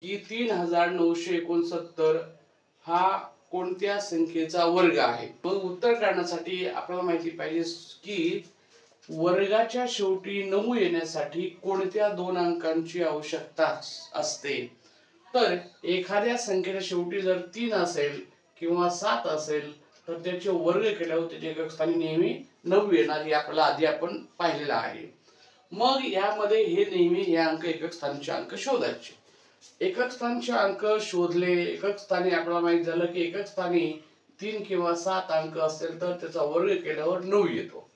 की 3969 हा कोणत्या संख्येचा वर्ग आहे। मग उत्तर काढण्यासाठी आपल्याला माहिती पाहिजे की वर्गाच्या शेवटी 9 येण्यासाठी कोणत्या दोन अंकांची आवश्यकता असते। तर एखाद्या संख्येच्या शेवटी जर 3 असेल किंवा 7 असेल तर त्याचे वर्ग केल्यावर त्याच्या एकक स्थानी नेहमी 9 येणार, हे आपल्याला आधी आपण पाहिलेलं आहे। मग यामध्ये हे नेहमी हे अंक एकक स्थानचे अंक शोधायचे। एकक स्थानचे अंक शोधले, एकक स्थानी आपल्याला माहित झालं की एकक स्थानी 3 किंवा 7 अंक असेल तर त्याचा वर्ग केल्यावर 9 येतो।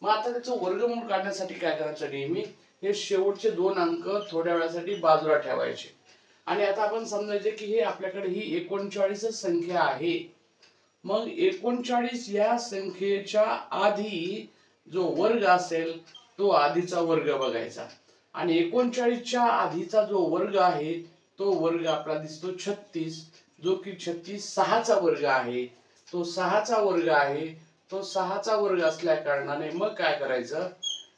मग आता त्याचं वर्गमूळ काढण्यासाठी काय करायचं, नेहमी हे शेवटचे दोन अंक थोड्या वेळासाठी बाजूला ठेवायचे। आणि आता आपण समजायचे की हे आपल्याकडे ही 39 संख्या आहे। मग 39 या संख्येच्या आधी जो वर्ग असेल तो आधीचा वर्ग बघायचा आणि 39 च्या आधीचा जो वर्ग आहे तो वर्ग आपला दिसतो 36, जो की 36 6 चा वर्ग आहे। तो 6 चा वर्ग आहे, तो 6 चा वर्ग असल्या कारणाने मग काय करायचं,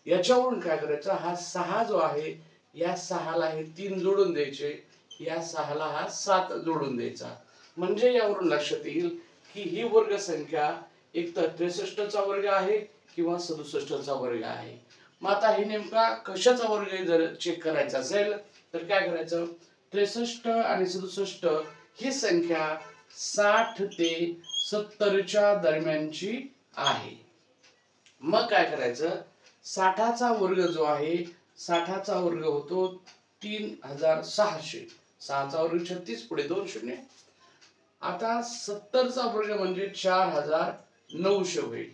याच्यावरून काय करायचं, हा 6 जो आहे या 6 ला हे 3 जोडून द्यायचे, या 6 ला हा 7 जोडून द्यायचा। म्हणजे यावरून लक्षात येईल की ही वर्ग संख्या एक तर 63 चा वर्ग आहे किंवा 67 चा वर्ग आहे। मग आता हे नेमका कशाचा वर्ग आहे जर चेक करायचा असेल तर काय करायचं, 63 आणि 67 ही संख्या 60 ते 70 च्या दरम्यानची आहे। मग काय करायचं, 60 चा वर्ग जो आहे 60 चा वर्ग होतो 3600, 6 चा वर्ग 36 पुढे 2 शून्य। आता 70 चा वर्ग म्हणजे 4900 होईल।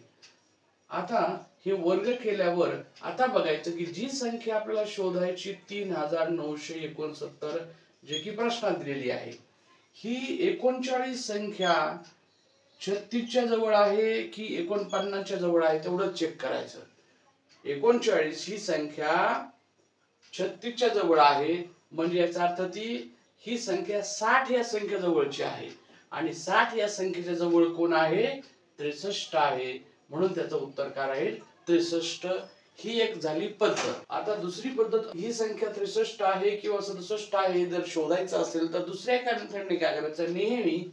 आता हे वर्ग केल्यावर आता बघायचं की जी संख्या आपल्याला शोधायची 3969 जे की प्रश्नात दिलेली आहे, ही 39 संख्या 36 च्या जवळ आहे की 49 च्या जवळ आहे तेवढं चेक करायचं। 39 ही संख्या 36 च्या जवळ आहे म्हणजे याचा अर्थ ही संख्या 60 या संख्या जवळची आहे आणि 60 या संख्येच्या जवळ कोण आहे, 63 आहे, म्हणून त्याचं उत्तर काय राहील 63। ही एक झाली पद्धत। आता दुसरी पद्धत, ही संख्या 63 आहे किंवा 67 आहे जर शोधायचं असेल तर दुसऱ्या एका मेथडने काय करायचं, नेहमी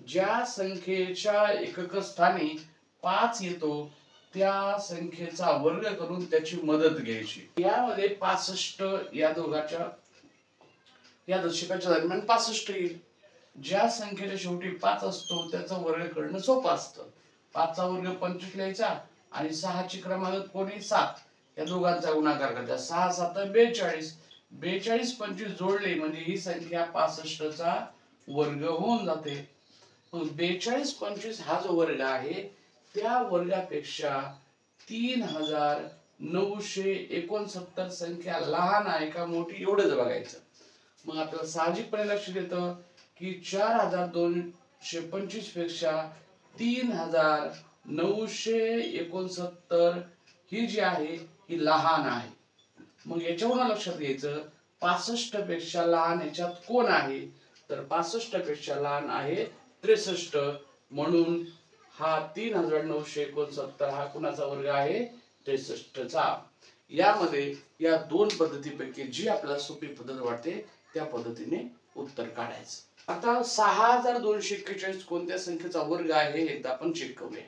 ज्या संख्येच्या एकक स्थानी 5 येतो त्या संख्येचा वर्ग करून त्याची मदत घ्यायची। यामध्ये 65 या दोघांच्या या दशकाच्या दरम्यान 65 येईल। ज्या संख्येच्या शेवटी 5 असतो त्याचा वर्ग करणं सोपं असतं। 5 चा वर्ग 25 लिहायचा आणि 6 ची क्रमांक कोणी 7 या दोघांचा गुणाकार करायचा, 6 7 42, 42 25 जोडले म्हणजे ही संख्या 65 चा वर्ग होऊन जाते। मग 42 25 हा जो वर्ग आहे त्या वर्गापेक्षा 3969 संख्या लहान आहे का मोठी एवढंच बघायचं। मग आपल्याला साहजिकपणे लक्षात येतं की 4225 पेक्षा 3969 ही जी आहे ही लहान आहे। मग याच्यावरून लक्षात घ्यायचं 65 पेक्षा लहान याच्यात कोण आहे, तर 65 पेक्षा लहान आहे 63, म्हणून हा 3969 हा कुणाचा वर्ग आहे, 63 चा। यामध्ये या दोन पद्धतीपैकी जी आपल्याला सोपी पद्धत वाटते त्या पद्धतीने उत्तर काढायचं। आता 6241 कोणत्या संख्येचा वर्ग आहे हे एकदा आपण चेक करूया।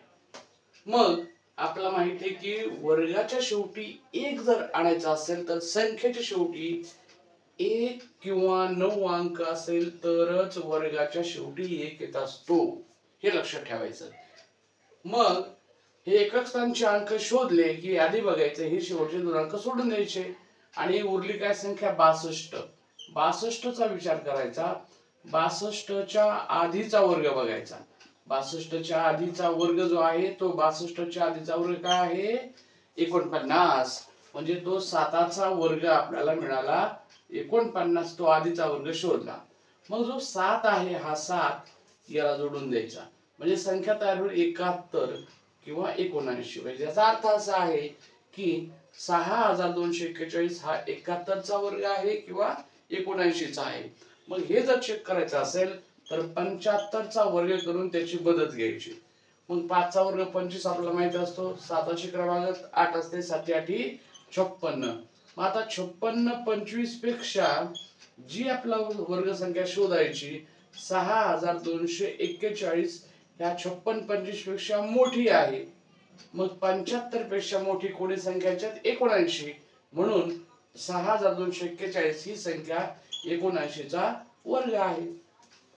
मग आपल्याला माहिती आहे की वर्गाच्या शेवटी 1 जर आणायचा असेल तर संख्येच्या शेवटी 1 किंवा 9 अंक असेल तरच वर्गाच्या शेवटी 1 येत असतो, हे लक्षात ठेवायचं। मग हे एकक स्थानचे अंक शोधले की आधी बघायचं हे शेवटचे दोन अंक सोडून द्यायचे आणि उरली काय संख्या 62, 62 चा विचार करायचा। 62 च्या आधीचा वर्ग बघायचा, 62 च्या आधीचा वर्ग जो आहे तो 62 च्या आधीचा वर्ग काय आहे 49, म्हणजे तो 7 चा वर्ग आपल्याला मिळाला 49, तो आधीचा वर्ग शोधला। मग जो 7 आहे हा 7 याला जोडून द्यायचा म्हणजे संख्या तयार होईल 71 किंवा 79। म्हणजे याचा अर्थ असा आहे की 6241 हा 71 चा वर्ग आहे किंवा 79 चा आहे। मग हे जर चेक करायचं असेल तर 75 चा वर्ग करून त्याची मदत घ्यायची। मग 5 चा वर्ग 25 आपल्याला माहित असतो, 7 ची क्रमांक 8 असते, 7 8 56। मग आता 56 25 पेक्षा जी आपला वर्ग संख्या शोधायची 6241 ह्या 56 पेक्षा मोठी आहे. मग 75 पेक्षा मोठी कोणी संख्या याच्यात 79, म्हणून 6241 ही संख्या 79 चा वर्ग आहे.